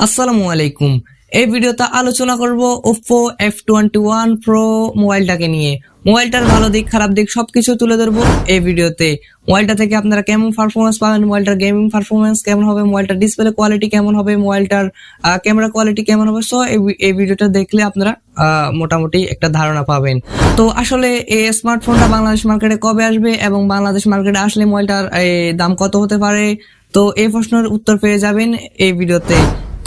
আসসালামু আলাইকুম। এই ভিডিওতে আলোচনা করব Oppo F21 Pro মোবাইলটাকে নিয়ে। মোবাইলটার ভালো দিক খারাপ দিক সবকিছু তুলে ধরবো এই ভিডিওতে। মোবাইলটা থেকে আপনারা কেমন পারফরমেন্স পাবেন, মোবাইলটার গেমিং পারফরমেন্স কেমন হবে, মোবাইলটার ডিসপ্লে কোয়ালিটি কেমন হবে, মোবাইলটার ক্যামেরা কোয়ালিটি কেমন হবে। সো এই ভিডিওটা দেখলে আপনারা মোটামুটি একটা ধারণা পাবেন। তো আসলে এই স্মার্টফোনটা বাংলাদেশ মার্কেটে কবে আসবে এবং বাংলাদেশ মার্কেটে আসলে মোবাইলটার দাম কত হতে পারে, তো এই প্রশ্নের উত্তর পেয়ে যাবেন এই ভিডিওতে।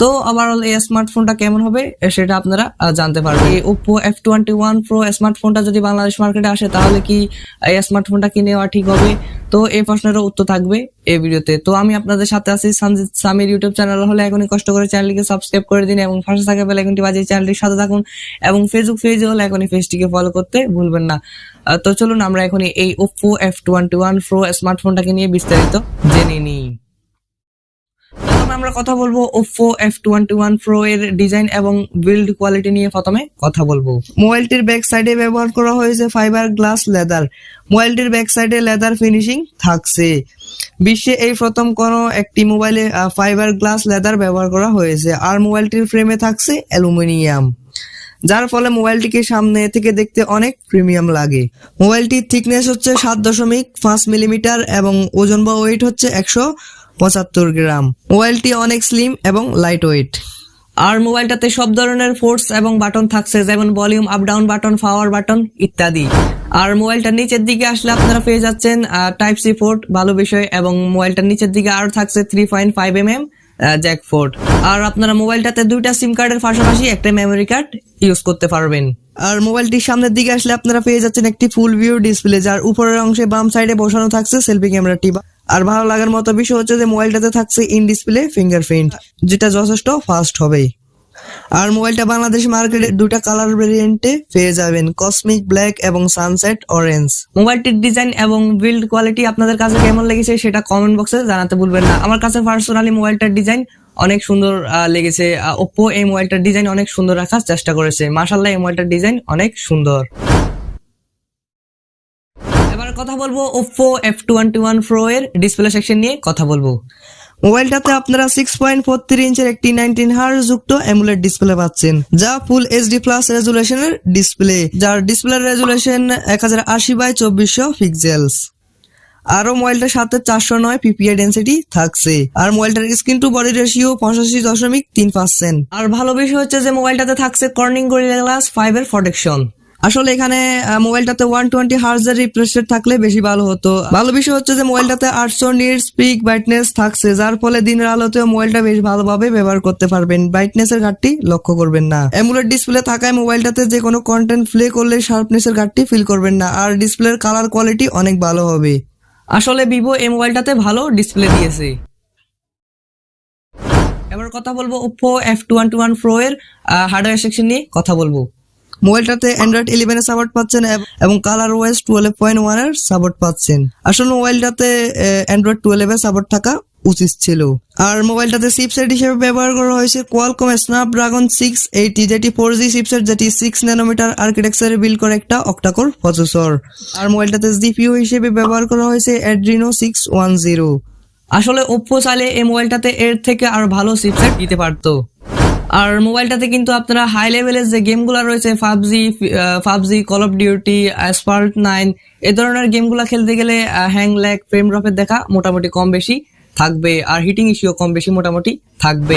তো ওভারঅল এই স্মার্টফোনটা কেমন হবে সেটা আপনারা জানতে পারবেন। এই Oppo F21 Pro স্মার্টফোনটা যদি বাংলাদেশ মার্কেটে আসে তাহলে কি এই স্মার্টফোনটা কি নেওয়া ঠিক হবে, তো এই প্রশ্নেরও উত্তর থাকবে এই ভিডিওতে। তো আমি আপনাদের সাথে আছি সঞ্জিদ সামির। ইউটিউব চ্যানেল হলে এখনই কষ্ট করে চ্যানেলটিকে সাবস্ক্রাইব করে দিন এবং পাশে থাকা বেল আইকনটি বাজিয়ে চ্যানেলটির সাথে থাকুন এবং ফেসবুক পেজে হলে এখনই পেজটিকে ফলো করতে ভুলবেন না। তো চলুন আমরা এখনই এই Oppo F21 Pro স্মার্টফোনটাকে নিয়ে বিস্তারিত জেনে নিই। প্রথমে আমরা কথা বলবো Oppo F21 Pro এর ডিজাইন এবং বিল্ড কোয়ালিটি নিয়ে প্রথমে কথা বলবো। মোবাইলটির ব্যাক সাইডে ব্যবহার করা হয়েছে ফাইবার গ্লাস লেদার। মোবাইলটির ব্যাক সাইডে লেদার ফিনিশিং থাকছে। বিশ্বে এই প্রথম কোনো একটি মোবাইলে ফাইবার গ্লাস লেদার ব্যবহার করা হয়েছে। আর মোবাইলটির ফ্রেমে থাকছে অ্যালুমিনিয়াম, যার ফলে মোবাইলটিকে সামনে থেকে দেখতে অনেক প্রিমিয়াম লাগে। মোবাইলটির থিকনেস হচ্ছে 7.5 মিলিমিটার এবং ওজন বা ওয়েট হচ্ছে 175 গ্রাম। মোবাইলটি অনেক স্লিম এবং লাইট ওয়েট। আর মোবাইলটাতে সব ধরনের ফোর্স এবং বাটন থাকছে, যেমন volume up down button, power button ইত্যাদি। আর মোবাইলটার নিচের দিকে আসলে আপনারা পেয়ে যাচ্ছেন টাইপ সি পোর্ট, ভালো বিষয়। এবং মোবাইলটার নিচের দিকে আর থাকছে 3.5mm জ্যাক পোর্ট। আর আপনারা মোবাইলটাতে দুইটা সিম কার্ডের পাশাপাশি একটা মেমোরি কার্ড ইউজ করতে পারবেন। আর মোবাইলটির সামনের দিকে আসলে আপনারা পেয়ে যাচ্ছেন একটি ফুল ভিউ ডিসপ্লে, যার উপরের অংশে বাম সাইডে বসানো থাকছে সেলফি ক্যামেরাটি। আর ভালো লাগার মতো বিষয় হচ্ছে যে মোবাইলটাতে থাকছে ইন ডিসপ্লে ফিঙ্গারপ্রিন্ট, যেটা যথেষ্ট ফাস্ট হবে। আর মোবাইলটা বাংলাদেশ মার্কেটে দুটা কালার ভেরিয়েন্টে পেয়ে যাবেন, কসমিক ব্ল্যাক এবং সানসেট অরেঞ্জ। মোবাইলটির ডিজাইন এবং বিল্ড কোয়ালিটি আপনাদের কাছে কেমন লেগেছে সেটা কমেন্ট বক্সে জানাতে ভুলবেন না। আমার কাছে পার্সোনালি মোবাইলটার ডিজাইন অনেক সুন্দর লেগেছে। Oppo এই মোবাইলটার ডিজাইন অনেক সুন্দর রাখার চেষ্টা করেছে। মাশাআল্লাহ, এই মোবাইলটার ডিজাইন অনেক সুন্দর। এবার কথা বলবো Oppo F21 Pro এর ডিসপ্লে সেকশন নিয়ে কথা বলবো। মোবাইলটাতে আপনারা 6.43 ইঞ্চের একটি 19Hz যুক্ত অ্যামোলেড ডিসপ্লে পাচ্ছেন, যা ফুল এইচডি প্লাস রেজুলেশনের ডিসপ্লে, যার ডিসপ্লে রেজুলেশন 1080x2400 পিক্সেলস। আরো মোবাইলটার সাথে 409 PPI ডেন্সিটি থাকছে। আর মোবাইলটার স্ক্রিন টু বডি রেশিও 85.3%। আর ভালো বিষয় হচ্ছে যে মোবাইলটাতে থাকছে কর্নিং গরিলা গ্লাস 5 এর প্রোটেকশন। আসলে এখানে মোবাইলটাতে 120 Hz এর রিফ্রেশ রেট থাকলে বেশি ভালো হতো। ভালো বিষয় হচ্ছে যে মোবাইলটাতে 800 নিটস পিক ব্রাইটনেস থাকছে, যার ফলে দিনের আলোতেও মোবাইলটা বেশ ভালোভাবে ব্যবহার করতে পারবেন। ব্রাইটনেসের ঘাটতি লক্ষ্য করবেন না। অ্যামোলেড ডিসপ্লে থাকায় মোবাইলটাতে যে কোনো কন্টেন্ট প্লে করলে শার্পনেসের ঘাটতি ফিল করবেন না। আর ডিসপ্লের কালার কোয়ালিটি অনেক ভালো হবে। আসলে ভিভো এই মোবাইলটাতে ভালো ডিসপ্লে দিয়েছে। এবার কথা বলবো Oppo F21 Pro এর হার্ডওয়্যার সেকশন নিয়ে কথা বলবো। মোবাইলটাতে Android 11 এর সাপোর্ট পাচ্ছেন এবং কালার ওএস 12.1 এর সাপোর্ট পাচ্ছেন। আসলে মোবাইলটাতে Android 12 এর সাপোর্ট থাকা উচিত ছিল। আর মোবাইলটাতে চিপসেট হিসেবে ব্যবহার করা হয়েছে Qualcomm Snapdragon 680, যেটি 4G চিপসেট, যেটি 6 ন্যানোমিটার আর্কিটেকচারে বিল্ড করে একটা অক্টাকোর প্রসেসর। আর মোবাইলটাতে জিপিইউ হিসেবে ব্যবহার করা হয়েছে Adreno 610। আসলে Oppo চাইলে এই মোবাইলটাতে এর থেকে আরো ভালো চিপসেট দিতে পারতো। আর মোবাইলটাতে কিন্তু আপনারা হাই লেভেলের যে গেমগুলো রয়েছে, PUBG, call of duty, asphalt 9 এই ধরনের গেমগুলো খেলতে গেলে হ্যাং ল্যাগ ফ্রেম ড্রপের দেখা মোটামুটি কম বেশি থাকবে। আর হিটিং ইস্যুও কম বেশি মোটামুটি থাকবে।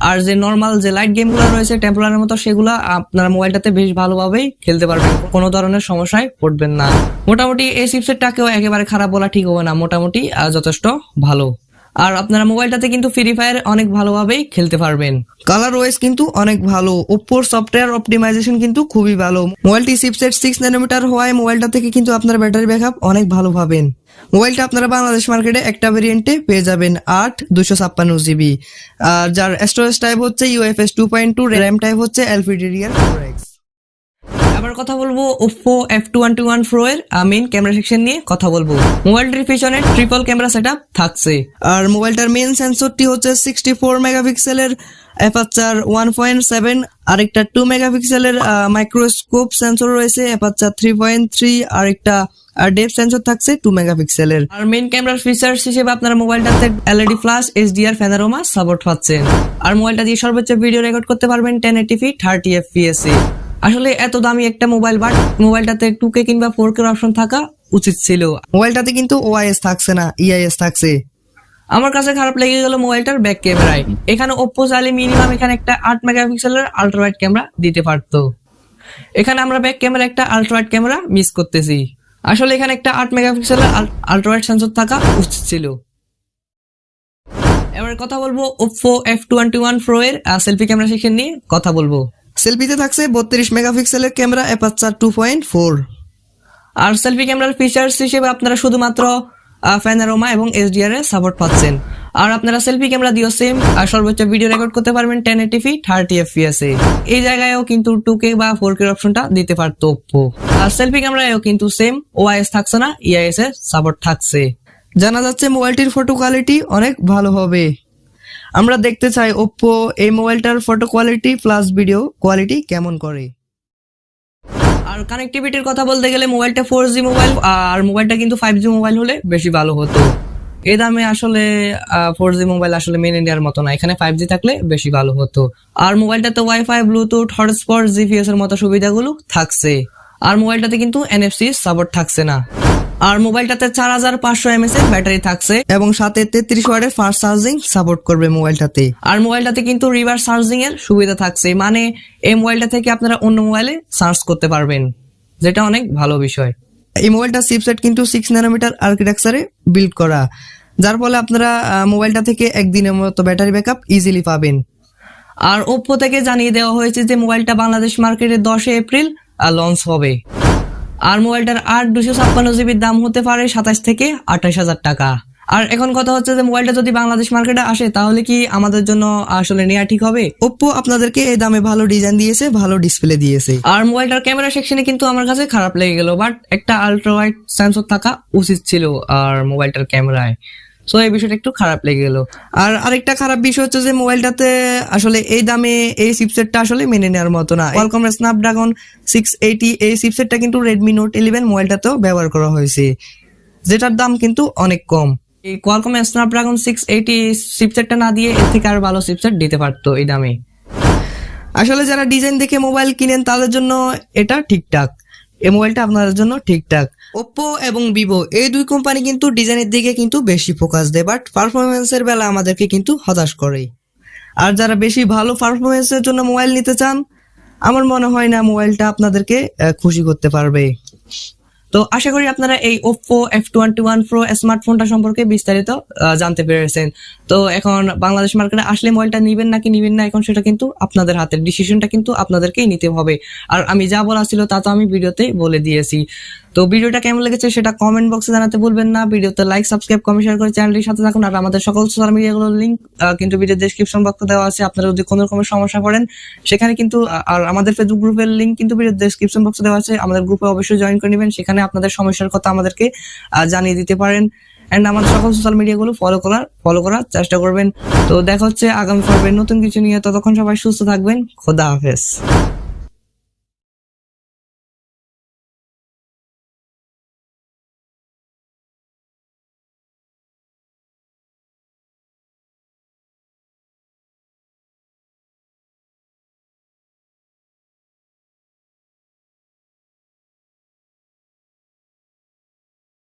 আর যে নর্মাল যে লাইট গেমগুলো রয়েছে টেম্পলারের মতো, সেগুলো আপনারা মোবাইলটাতে বেশ ভালোভাবেই খেলতে পারবেন, কোনো ধরনের সমস্যায় পড়বেন না। মোটামুটি এই চিপসেটটাকেও একেবারে খারাপ বলা ঠিক হবে না, মোটামুটি যথেষ্ট ভালো। আর আপনারা মোবাইলটাতে কিন্তু ফ্রি ফায়ার অনেক ভালোভাবেই খেলতে পারবেন। কালার ওয়েস কিন্তু অনেক ভালো। Oppoর সফটওয়্যার অপটিমাইজেশন কিন্তু খুবই ভালো। মোবাইলটি চিপসেট 6 ন্যানোমিটার হওয়ায় মোবাইলটা থেকে কিন্তু আপনার ব্যাটারি ব্যাকআপ অনেক ভালো পাবেন। মোবাইলটা আপনারা বাংলাদেশ মার্কেটে একটা ভেরিয়েন্টে পেয়ে যাবেন 8/256 GB। আর যার স্টোরেজ টাইপ হচ্ছে UFS 2.2, র্যাম টাইপ হচ্ছে LPDDR4X। আবার কথা বলবো Oppo F21 Pro এর মেইন ক্যামেরা সেকশন নিয়ে কথা বলবো। মোবাইলটির পিছনে ট্রিপল ক্যামেরা সেটআপ থাকছে। আর মোবাইলটার মেইন সেন্সরটি হচ্ছে 64 মেগাপিক্সেলের অ্যাপারচার 1.7, আর একটা 2 মেগাপিক্সেলের মাইক্রোস্কোপ সেন্সর রয়েছে অ্যাপারচার 3.3, আর একটা আর ডেপথ সেন্সর থাকছে 2 মেগাপিক্সেলের। আর মেইন ক্যামেরার ফিচার্স হিসেবে আপনারা মোবাইলটাতে LED flash, HDR, panorama support পাচ্ছেন। আর মোবাইলটা দিয়ে সর্বোচ্চ ভিডিও রেকর্ড করতে পারবেন 1080p 30 fps এ। আসলে এত দামি একটা মোবাইল, বাট মোবাইলটাতে 2K কিংবা 4K অপশন থাকা উচিত ছিল। মোবাইলটাতে কিন্তু ওআইএস থাকছে না, ইআইএস থাকছে। আমার কাছে খারাপ লেগে গেল মোবাইলটার ব্যাক ক্যামেরায়। এখানে ওপ্পো চাইলে মিনিমাম এখানে একটা 8 মেগাপিক্সেলের আল্ট্রা ওয়াইড ক্যামেরা দিতে পারতো। এখানে আমরা ব্যাক ক্যামেরা একটা আল্ট্রা ওয়াইড ক্যামেরা মিস করতেছি। আসলে এখানে একটা 8 মেগাপিক্সেলের আল্ট্রা ওয়াইড সেন্সর থাকা উচিত ছিল। এবার কথা বলবো Oppo F21 Pro এর সেলফি ক্যামেরা সেকশন নিয়ে কথা বলবো। সেলফিতে থাকছে 32 মেগাপিক্সেলের ক্যামেরা অ্যাপারচার 2.4। আর সেলফি ক্যামেরার ফিচার্স হিসেবে আপনারা শুধুমাত্র প্যানোরামা এবং এইচডিআর এর সাপোর্ট পাচ্ছেন। আর আপনারা সেলফি ক্যামেরা দিয়েও সেম আর সর্বোচ্চ ভিডিও রেকর্ড করতে পারবেন 1080p 30 fps এ। এই জায়গায়ও কিন্তু 2K বা 4K অপশনটা দিতে পারতো Oppo। আর সেলফি ক্যামেরায়ও কিন্তু সেম ওআইএস থাকছে না, ইআইএস এর সাপোর্ট থাকছে। জানা যাচ্ছে মোবাইলটির ফটো কোয়ালিটি অনেক ভালো হবে। আমরা দেখতে চাই Oppo এই মোবাইলটার photo quality plus video quality কেমন করে। আর কানেক্টিভিটির কথা বলতে গেলে মোবাইলটা 4G মোবাইল, আর মোবাইলটা কিন্তু 5G মোবাইল হলে বেশি ভালো হতো। এই দামে আসলে 4G মোবাইল আসলে মেনে নেওয়ার মতো না, এখানে 5G থাকলে বেশি ভালো হতো। আর মোবাইলটাতে ওয়াইফাই, ব্লুটুথ, হটস্পট, জিপিএস এর মতো সুবিধাগুলো থাকছে। আর মোবাইলটাতে কিন্তু NFC সাপোর্ট থাকছে না। আর মোবাইলটাতে 4500 mAh এর ব্যাটারি থাকছে এবং সাথে 33 ওয়াটের ফাস্ট চার্জিং সাপোর্ট করবে মোবাইলটাতে। আর মোবাইলটাতে কিন্তু রিভার্স চার্জিং এর সুবিধা থাকছে, মানে এই মোবাইলটা থেকে আপনারা অন্য মোবাইলে চার্জ করতে পারবেন, যেটা অনেক ভালো বিষয়। এই মোবাইলটা চিপসেট কিন্তু 6 ন্যানোমিটার আর্কিটেকচারে বিল্ড করা, যার ফলে আপনারা মোবাইলটা থেকে একদিনের মতো ব্যাটারি ব্যাকআপ ইজিলি পাবেন। আর Oppo থেকে জানিয়ে দেওয়া হয়েছে যে মোবাইলটা বাংলাদেশ মার্কেটে 10 এপ্রিল লঞ্চ হবে। আর মোবাইলটার 8/256GB দাম হতে পারে 27 থেকে 28,000 টাকা। আর এখন কথা হচ্ছে যে মোবাইলটা যদি বাংলাদেশ মার্কেটে আসে তাহলে কি আমাদের জন্য আসলে নেওয়া ঠিক হবে? Oppo আপনাদেরকে এই দামে ভালো ডিজাইন দিয়েছে, ভালো ডিসপ্লে দিয়েছে। আর মোবাইলটার ক্যামেরা সেকশনে কিন্তু আমার কাছে খারাপ লেগে গেল, বাট একটা আল্ট্রা ওয়াইড সেন্সর থাকা উচিত ছিল আর মোবাইলটার ক্যামেরায়। সো এই বিষয়টা একটু খারাপ লেগে গেল। আর আরেকটা খারাপ বিষয় হচ্ছে যে মোবাইলটাতে আসলে এই দামে এই চিপসেটটা আসলে মেনে নেওয়ার মতো না। কোয়ালকম স্ন্যাপড্রাগন 680 এই চিপসেটটা কিন্তু Redmi Note 11 মোবাইলটাতেও ব্যবহার করা হয়েছে, যেটার দাম কিন্তু অনেক কম। এই কোয়ালকম স্ন্যাপড্রাগন 680 চিপসেটটা না দিয়ে এর থেকে আরো ভালো চিপসেট দিতে পারতো এই দামে। আসলে যারা ডিজাইন দেখে মোবাইল কিনেন তাদের জন্য এটা ঠিকঠাক, এই মোবাইলটা আপনাদের জন্য ঠিকঠাক। Oppo এবং Vivo এই দুই কোম্পানি কিন্তু ডিজাইনের দিকে কিন্তু বেশি ফোকাস দেয়, বাট পারফরমেন্সের বেলা আমাদেরকে কিন্তু হতাশ করে। আর যারা বেশি ভালো পারফরমেন্সের জন্য মোবাইল নিতে চান, আমার মনে হয় না মোবাইলটা আপনাদেরকে খুশি করতে পারবে। তো আশা করি আপনারা এই Oppo F21 Pro স্মার্টফোনটা সম্পর্কে বিস্তারিত জানতে পেরেছেন। তো এখন বাংলাদেশ মার্কেটে আসলে মোবাইলটা নিবেন নাকি নিবেন না, এখন সেটা কিন্তু আপনাদের হাতের, ডিসিশনটা কিন্তু আপনাদেরকেই নিতে হবে। আর আমি যা বলা ছিল তা তো আমি ভিডিওতে বলে দিয়েছি। তো ভিডিওটা কেমন লেগেছে সেটা কমেন্ট বক্সে জানাতে ভুলবেন না। ভিডিওতে লাইক, সাবস্ক্রাইব, কমেন্ট, শেয়ার করে চ্যানেলটির সাথে থাকুন। আর আমাদের সকল সোশ্যাল মিডিয়াগুলোর লিংক কিন্তু ভিডিওর ডেসক্রিপশন বক্সে দেওয়া আছে। আপনারা যদি কোনো রকমের সমস্যা পড়েন সেখানে কিন্তু, আর আমাদের ফেসবুক গ্রুপের লিংক কিন্তু ভিডিওর ডেসক্রিপশন বক্সে দেওয়া আছে, আমাদের গ্রুপে অবশ্যই জয়েন করে নেবেন। সেখানে আপনাদের সমস্যার কথা আমাদেরকে জানিয়ে দিতে পারেন। এন্ড আমাদের সকল সোশ্যাল মিডিয়াগুলো ফলো করার চেষ্টা করবেন। তো দেখা হচ্ছে আগামী পর্বে নতুন কিছু নিয়ে। ততক্ষণ সবাই সুস্থ থাকবেন। খোদা হাফেজ।